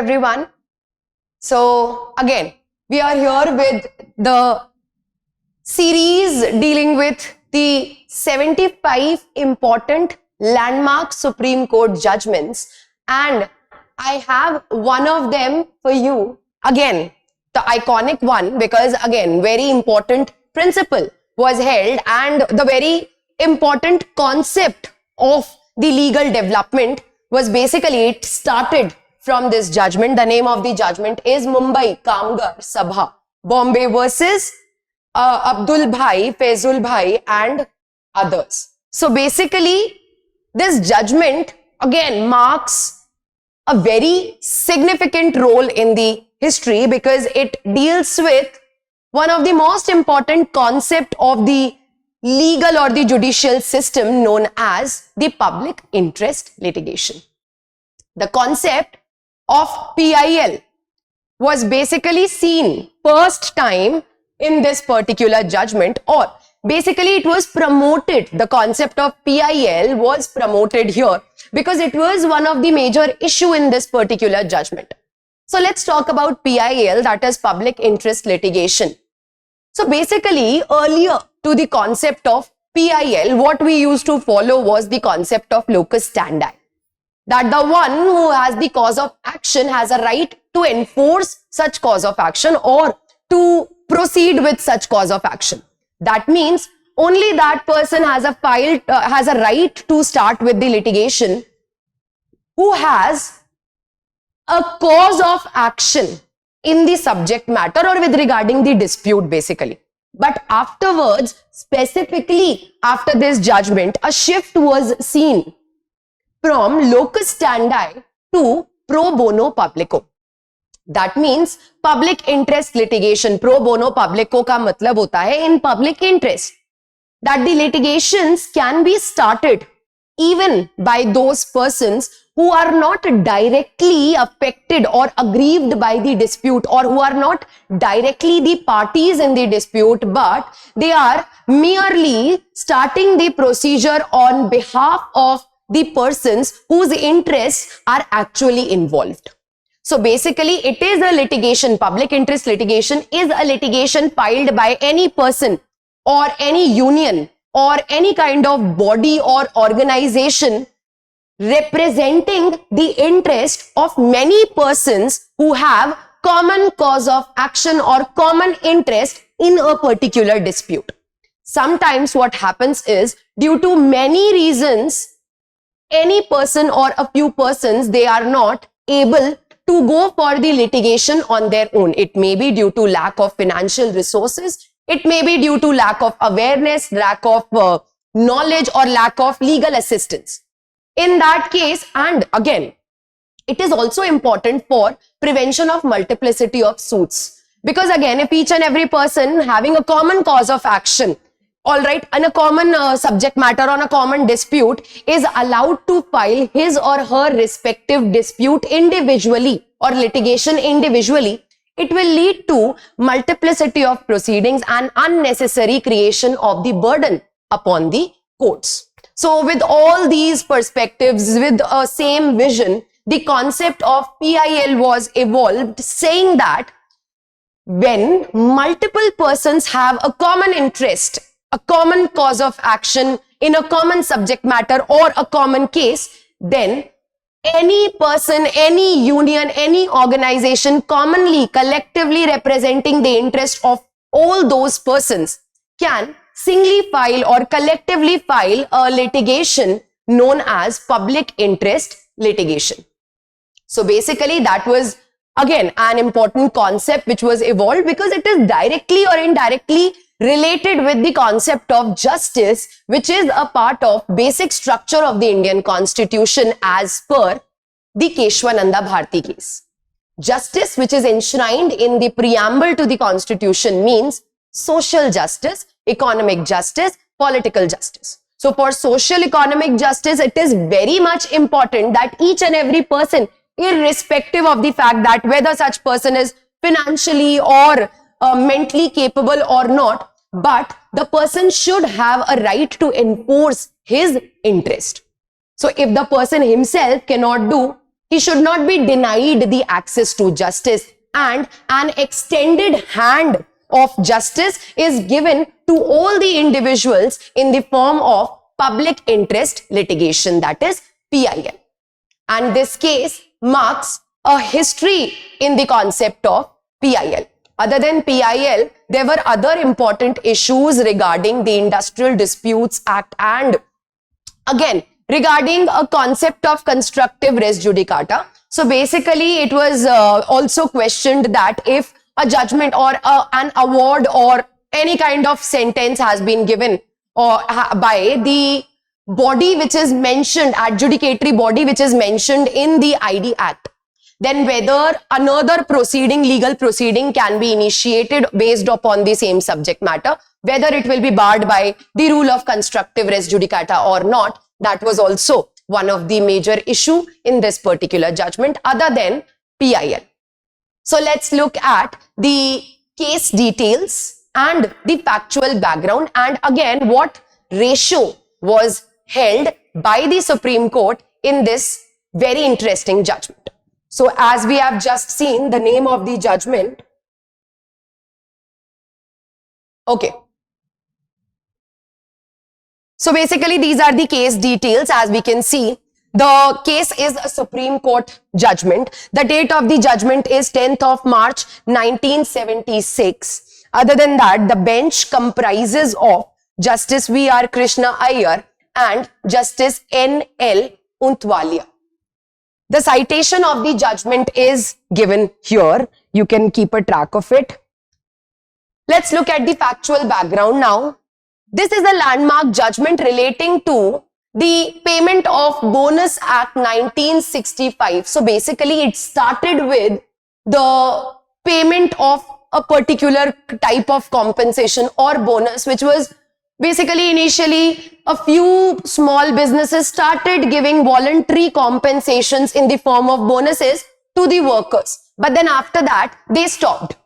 everyone. So again, we are here with the series dealing with the 75 important landmark Supreme Court judgments, and I have one of them for you. Again, the iconic one, because again, very important principle was held, and the very important concept of the legal development was basically, it started from this judgment. The name of the judgment is Mumbai Kamgar Sabha, Bombay versus Abdul Bhai, Faizul Bhai and others. So basically, this judgment again marks a very significant role in the history because it deals with one of the most important concept of the legal or the judicial system known as the public interest litigation. The concept of PIL was basically seen first time in this particular judgment, or basically it was promoted. The concept of PIL was promoted here because it was one of the major issue in this particular judgment. So let's talk about PIL, that is public interest litigation. So basically, earlier to the concept of PIL, what we used to follow was the concept of locus standi. That the one who has the cause of action has a right to enforce such cause of action or to proceed with such cause of action. That means only that person has a right to start with the litigation who has a cause of action in the subject matter or with regarding the dispute basically. But afterwards, specifically after this judgment, a shift was seen from locus standi to pro bono publico. That means public interest litigation. Pro bono publico का मतलब होता है in public interest, that the litigations can be started even by those persons who are not directly affected or aggrieved by the dispute, or who are not directly the parties in the dispute, but they are merely starting the procedure on behalf of the persons whose interests are actually involved. So basically, it is a litigation. Public interest litigation is a litigation filed by any person or any union or any kind of body or organization representing the interest of many persons who have common cause of action or common interest in a particular dispute. Sometimes what happens is, due to many reasons, any person or a few persons, they are not able to go for the litigation on their own. It may be due to lack of financial resources. It may be due to lack of awareness, lack of knowledge, or lack of legal assistance. In that case, and again, it is also important for prevention of multiplicity of suits. Because again, if each and every person having a common cause of action, all right, and a common subject matter on a common dispute is allowed to file his or her respective dispute individually or litigation individually, it will lead to multiplicity of proceedings and unnecessary creation of the burden upon the courts. So with all these perspectives, with a same vision, the concept of PIL was evolved, saying that when multiple persons have a common interest, a common cause of action in a common subject matter or a common case, then any person, any union, any organization commonly, collectively representing the interest of all those persons can singly file or collectively file a litigation known as public interest litigation. So basically, that was again an important concept which was evolved because it is directly or indirectly related with the concept of justice, which is a part of basic structure of the Indian Constitution as per the Keshwananda Bharti case. Justice, which is enshrined in the preamble to the Constitution, means social justice, economic justice, political justice. So for social economic justice, it is very much important that each and every person, irrespective of the fact that whether such person is financially or mentally capable or not, but the person should have a right to enforce his interest. So if the person himself cannot do, he should not be denied the access to justice, and an extended hand of justice is given to all the individuals in the form of public interest litigation, that is PIL. And this case marks a history in the concept of PIL. Other than PIL, there were other important issues regarding the Industrial Disputes Act and again regarding a concept of constructive res judicata. So basically it was also questioned that if a judgment or an award or any kind of sentence has been given or by the body which is mentioned, adjudicatory body which is mentioned in the ID Act, then whether another proceeding, legal proceeding can be initiated based upon the same subject matter, whether it will be barred by the rule of constructive res judicata or not. That was also one of the major issue in this particular judgment other than PIL. So let's look at the case details and the factual background, and again what ratio was held by the Supreme Court in this very interesting judgment. So as we have just seen the name of the judgment. Okay. So basically these are the case details. As we can see, the case is a Supreme Court judgment. The date of the judgment is 10th of March 1976. Other than that, the bench comprises of Justice V.R. Krishna Iyer and Justice N.L. Untwalia. The citation of the judgment is given here. You can keep a track of it. Let's look at the factual background now. This is a landmark judgment relating to the Payment of Bonus Act 1965. So basically it started with the payment of a particular type of compensation or bonus, which was basically initially a few small businesses started giving voluntary compensations in the form of bonuses to the workers. But then after that, they stopped.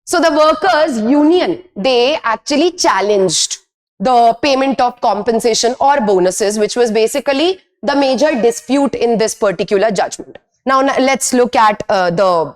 So the workers' union, they actually challenged the payment of compensation or bonuses, which was basically the major dispute in this particular judgment. Now let's look at the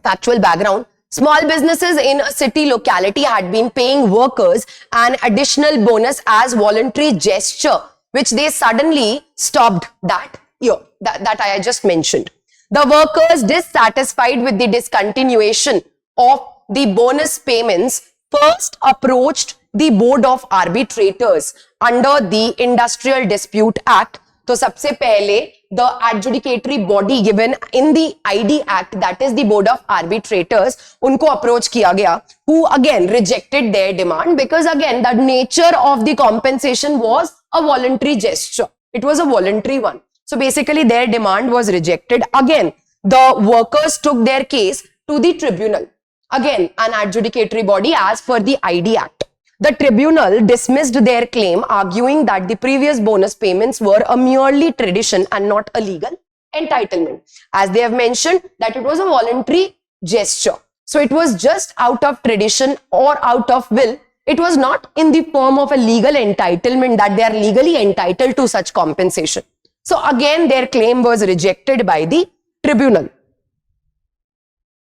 factual background. Small businesses in a city locality had been paying workers an additional bonus as voluntary gesture, which they suddenly stopped that year, that I just mentioned. The workers, dissatisfied with the discontinuation of the bonus payments, first approached the Board of Arbitrators under the Industrial Dispute Act. तो सबसे पहले the adjudicatory body given in the ID Act, that is the Board of Arbitrators, उनको approach किया गया, who again rejected their demand because again the nature of the compensation was a voluntary gesture. It was a voluntary one. So basically their demand was rejected. Again, the workers took their case to the tribunal. Again, an adjudicatory body as per the ID Act. The tribunal dismissed their claim, arguing that the previous bonus payments were a merely tradition and not a legal entitlement. As they have mentioned that it was a voluntary gesture. So it was just out of tradition or out of will. It was not in the form of a legal entitlement that they are legally entitled to such compensation. So again, their claim was rejected by the tribunal.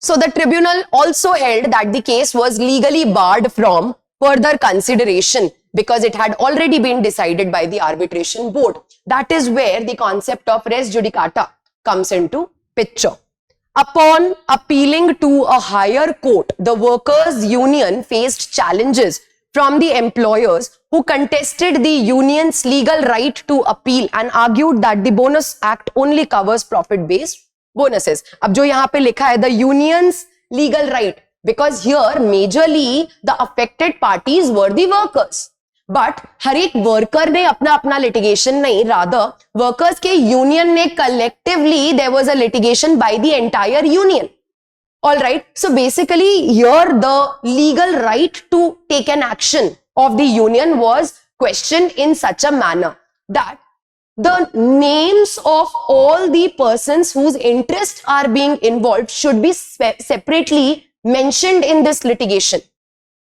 So the tribunal also held that the case was legally barred from further consideration because it had already been decided by the arbitration board. That is where the concept of res judicata comes into picture. Upon appealing to a higher court, the workers' union faced challenges from the employers who contested the union's legal right to appeal and argued that the Bonus Act only covers profit-based bonuses. अब जो यहाँ पे लिखा है the union's legal right, because here majorly the affected parties were the workers. But हर एक worker ने अपना अपना litigation नहीं, rather workers के union ने collectively there was a litigation by the entire union. All right. So basically here the legal right to take an action of the union was questioned in such a manner that the names of all the persons whose interests are being involved should be separately mentioned in this litigation.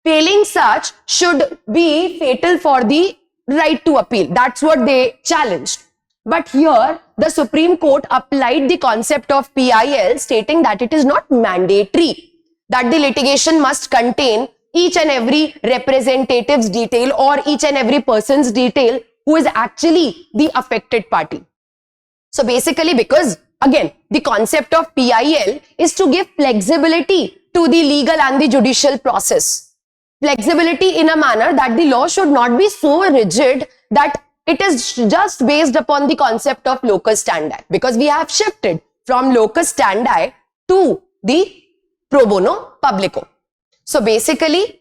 Failing such should be fatal for the right to appeal. That's what they challenged. But here, the Supreme Court applied the concept of PIL, stating that it is not mandatory that the litigation must contain each and every representative's detail or each and every person's detail who is actually the affected party. So basically, because again, the concept of PIL is to give flexibility to the legal and the judicial process. Flexibility in a manner that the law should not be so rigid that it is just based upon the concept of locus standi, because we have shifted from locus standi to the pro bono publico. So basically,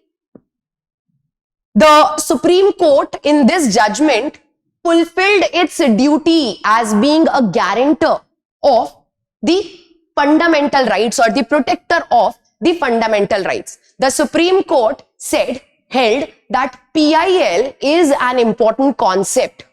the Supreme Court in this judgment fulfilled its duty as being a guarantor of the fundamental rights or the protector of the fundamental rights. The Supreme Court held that PIL is an important concept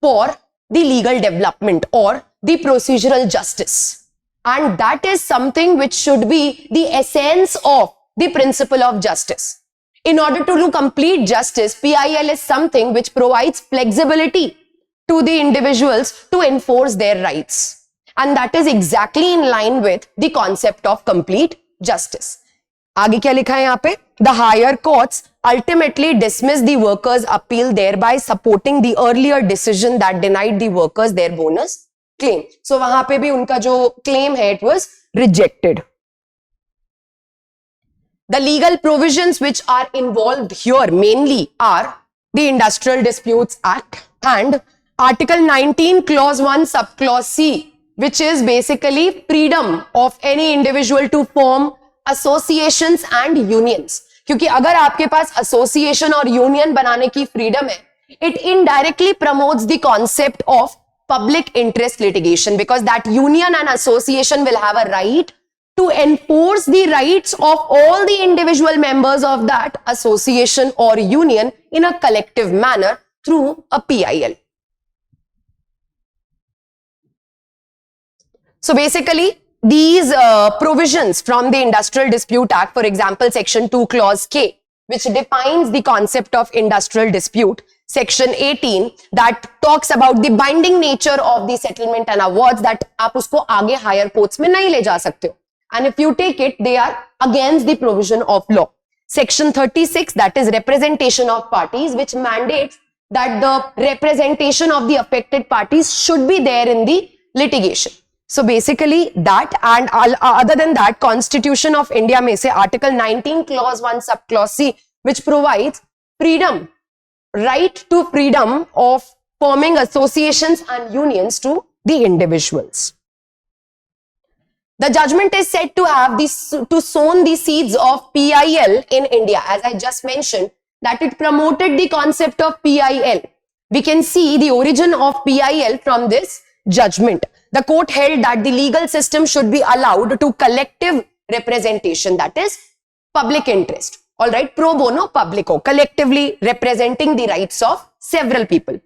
for the legal development or the procedural justice. And that is something which should be the essence of the principle of justice. In order to do complete justice, PIL is something which provides flexibility to the individuals to enforce their rights. And that is exactly in line with the concept of complete justice. आगे क्या लिखा है यहाँ पे? The higher courts ultimately dismissed the workers' appeal, thereby supporting the earlier decision that denied the workers their bonus claim. So वहां पे भी उनका जो claim है, it was rejected. The legal provisions which are involved here mainly are the Industrial Disputes Act and Article 19 Clause 1 Subclause C, which is basically freedom of any individual to form associations and unions. क्योंकि अगर आपके पास association और union बनाने की freedom है, it indirectly promotes the concept of public interest litigation, because that union and association will have a right to enforce the rights of all the individual members of that association or union in a collective manner through a PIL. So basically, these provisions from the Industrial Dispute Act, for example, Section 2 Clause K, which defines the concept of industrial dispute, Section 18 that talks about the binding nature of the settlement and awards, that आप उसको आगे higher courts में नहीं ले जा सकते हो. And if you take it, they are against the provision of law. Section 36, that is representation of parties, which mandates that the representation of the affected parties should be there in the litigation. So basically that, and other than that, Constitution of India में से Article 19 Clause 1 Subclause C, which provides freedom, right to freedom of forming associations and unions to the individuals. The judgment is said to have sown the seeds of PIL in India. As I just mentioned, that it promoted the concept of PIL. We can see the origin of PIL from this judgment. The court held that the legal system should be allowed to collective representation, that is public interest. All right, pro bono publico, collectively representing the rights of several people.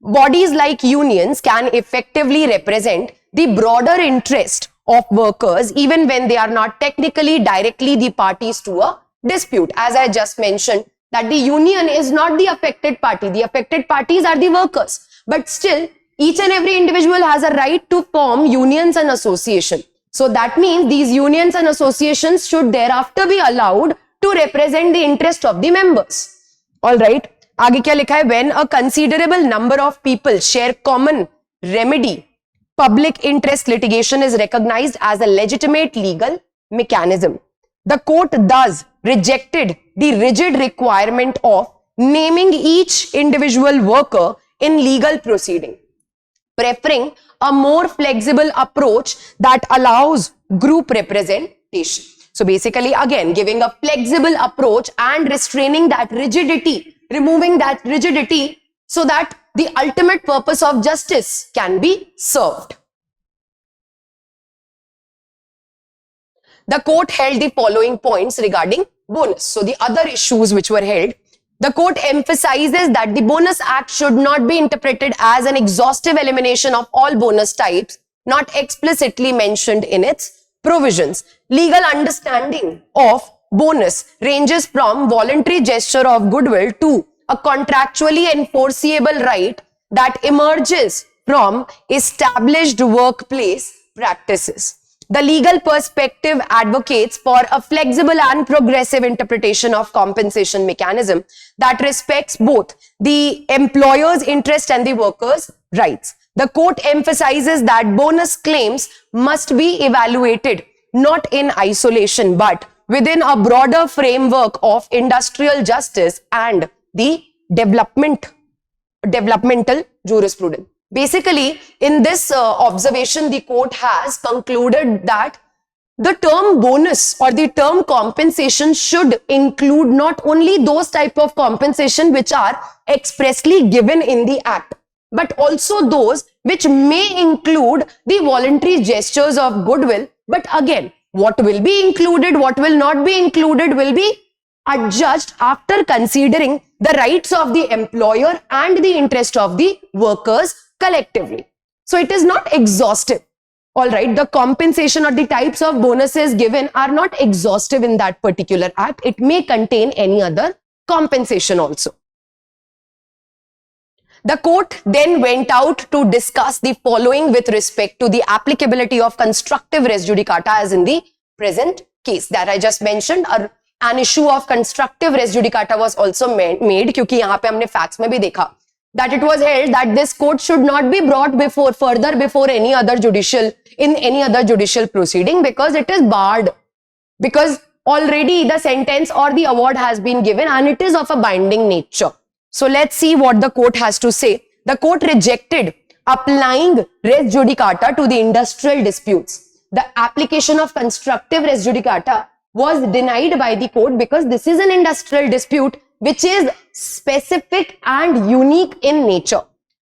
Bodies like unions can effectively represent the broader interest of workers even when they are not technically directly the parties to a dispute. As I just mentioned, that the union is not the affected party. The affected parties are the workers. But still, each and every individual has a right to form unions and associations. So that means these unions and associations should thereafter be allowed to represent the interest of the members. All right. आगे क्या लिखा है? When a considerable number of people share common remedy, public interest litigation is recognized as a legitimate legal mechanism. The court thus rejected the rigid requirement of naming each individual worker in legal proceeding, preferring a more flexible approach that allows group representation. So basically, again, giving a flexible approach and restraining that rigidity, removing that rigidity so that the ultimate purpose of justice can be served. The court held the following points regarding bonus. So the other issues which were held, the court emphasizes that the Bonus Act should not be interpreted as an exhaustive elimination of all bonus types, not explicitly mentioned in its provisions. Legal understanding of bonus ranges from voluntary gesture of goodwill to a contractually enforceable right that emerges from established workplace practices. The legal perspective advocates for a flexible and progressive interpretation of compensation mechanism that respects both the employer's interest and the worker's rights. The court emphasizes that bonus claims must be evaluated not in isolation but within a broader framework of industrial justice and the developmental jurisprudence. Basically, in this observation, the court has concluded that the term bonus or the term compensation should include not only those type of compensation which are expressly given in the act, but also those which may include the voluntary gestures of goodwill. But again, what will be included, what will not be included will be adjudged after considering the rights of the employer and the interest of the workers collectively. So it is not exhaustive. All right, the compensation or the types of bonuses given are not exhaustive in that particular act. It may contain any other compensation also. The court then went out to discuss the following with respect to the applicability of constructive res judicata as in the present case that I just mentioned. An issue of constructive res judicata was also made क्योंकि यहाँ पे हमने facts में भी देखा that it was held that this court should not be brought before any other judicial proceeding because it is barred, because already the sentence or the award has been given and it is of a binding nature. So let's see what the court has to say. The court rejected applying res judicata to the industrial disputes. The application of constructive res judicata was denied by the court because this is an industrial dispute which is specific and unique in nature.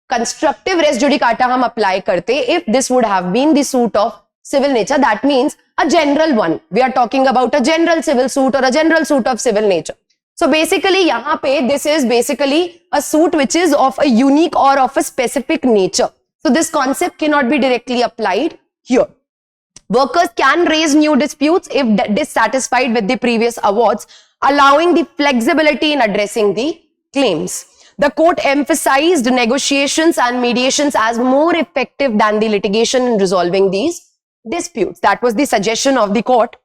Constructive res judicata हम apply करते if this would have been the suit of civil nature, that means a general one. We are talking about a general civil suit or a general suit of civil nature. So basically यहाँ पे this is basically a suit which is of a unique or of a specific nature. So this concept cannot be directly applied here. Workers can raise new disputes if dissatisfied with the previous awards, allowing the flexibility in addressing the claims. The court emphasized negotiations and mediations as more effective than the litigation in resolving these disputes. That was the suggestion of the court.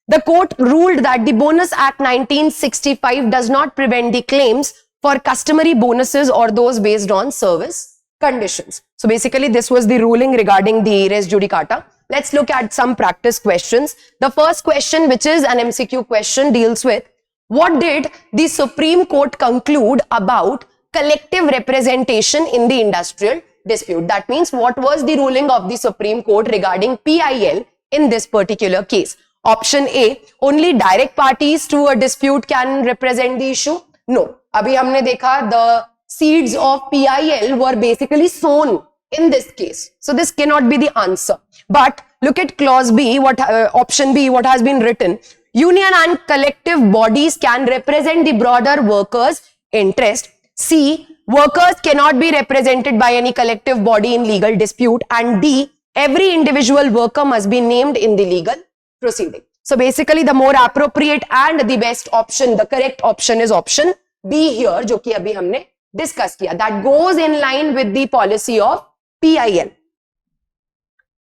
The court ruled that the Bonus Act 1965 does not prevent the claims for customary bonuses or those based on service conditions. So basically this was the ruling regarding the res judicata. Let's look at some practice questions. The first question, which is an MCQ question, deals with what did the Supreme Court conclude about collective representation in the industrial dispute? That means what was the ruling of the Supreme Court regarding PIL in this particular case? Option A, only direct parties to a dispute can represent the issue. No. Abhi humne dekha the seeds of PIL were basically sown in this case. So this cannot be the answer. But look at clause B, option B, what has been written. Union and collective bodies can represent the broader workers' interest. C, workers cannot be represented by any collective body in legal dispute. And D, every individual worker must be named in the legal proceeding. So basically the more appropriate and the best option, the correct option is option B here, जो कि अभी हमने discuss किया. That goes in line with the policy of PIL.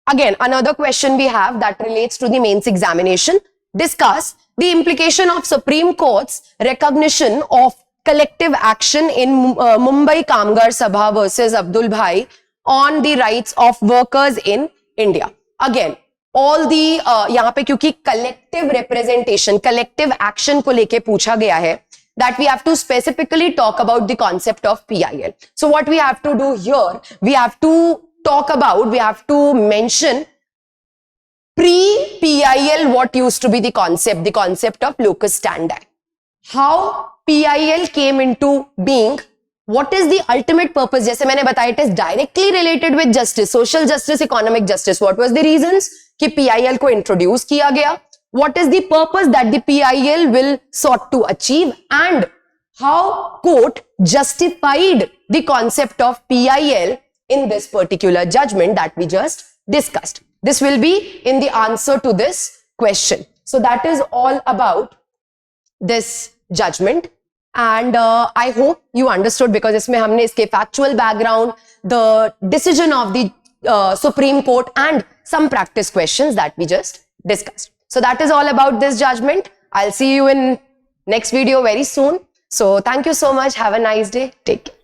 Again, another question we have that relates to the mains examination. Discuss the implication of Supreme Court's recognition of collective action in Mumbai Kamgar Sabha versus Abdul Bhai on the rights of workers in India. Again, all the यहाँ पे क्योंकि collective representation, collective action को लेके पूछा गया है, that we have to specifically talk about the concept of PIL. So what we have to do here, we have to mention pre-PIL what used to be the concept of locus standi. How PIL came into being, what is the ultimate purpose? जैसे मैंने बताया, it is directly related with justice, social justice, economic justice. What was the reasons कि PIL को introduce किया गया? What is the purpose that the PIL will sought to achieve, and how court justified the concept of PIL in this particular judgment that we just discussed. This will be in the answer to this question. So that is all about this judgment, and I hope you understood, because इसमें हमने इसके factual background, the decision of the Supreme Court and some practice questions that we just discussed. So that is all about this judgment. I'll see you in next video very soon. So thank you so much. Have a nice day. Take care.